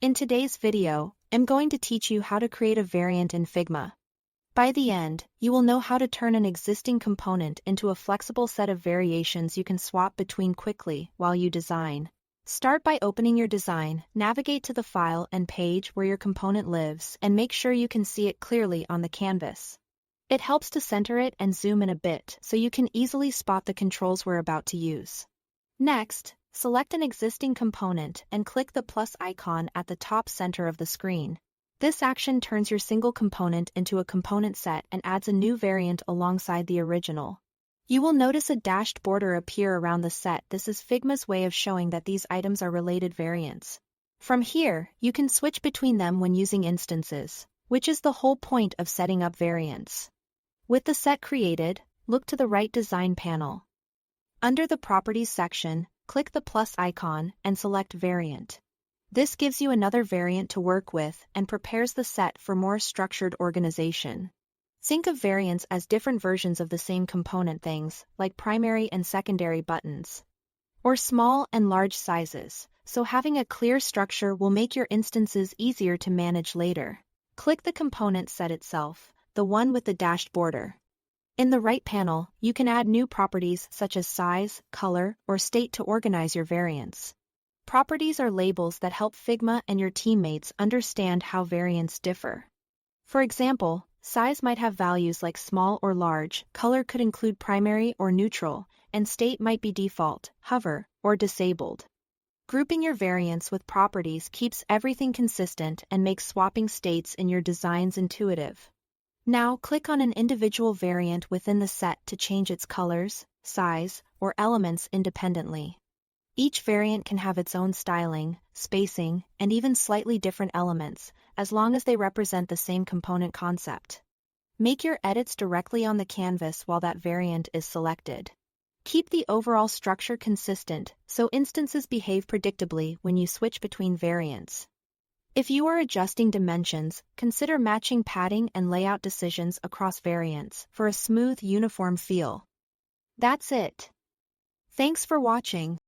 In today's video, I'm going to teach you how to create a variant in Figma. By the end, you will know how to turn an existing component into a flexible set of variations you can swap between quickly while you design. Start by opening your design, navigate to the file and page where your component lives, and make sure you can see it clearly on the canvas. It helps to center it and zoom in a bit so you can easily spot the controls we're about to use. Next, select an existing component and click the plus icon at the top center of the screen. This action turns your single component into a component set and adds a new variant alongside the original. You will notice a dashed border appear around the set. This is Figma's way of showing that these items are related variants. From here, you can switch between them when using instances, which is the whole point of setting up variants. With the set created, look to the right design panel. Under the Properties section, click the plus icon and select Variant. This gives you another variant to work with and prepares the set for more structured organization. Think of variants as different versions of the same component, things like primary and secondary buttons, or small and large sizes, so having a clear structure will make your instances easier to manage later. Click the component set itself, the one with the dashed border. In the right panel, you can add new properties such as size, color, or state to organize your variants. Properties are labels that help Figma and your teammates understand how variants differ. For example, size might have values like small or large, color could include primary or neutral, and state might be default, hover, or disabled. Grouping your variants with properties keeps everything consistent and makes swapping states in your designs intuitive. Now click on an individual variant within the set to change its colors, size, or elements independently. Each variant can have its own styling, spacing, and even slightly different elements, as long as they represent the same component concept. Make your edits directly on the canvas while that variant is selected. Keep the overall structure consistent, so instances behave predictably when you switch between variants. If you are adjusting dimensions, consider matching padding and layout decisions across variants for a smooth, uniform feel. That's it. Thanks for watching.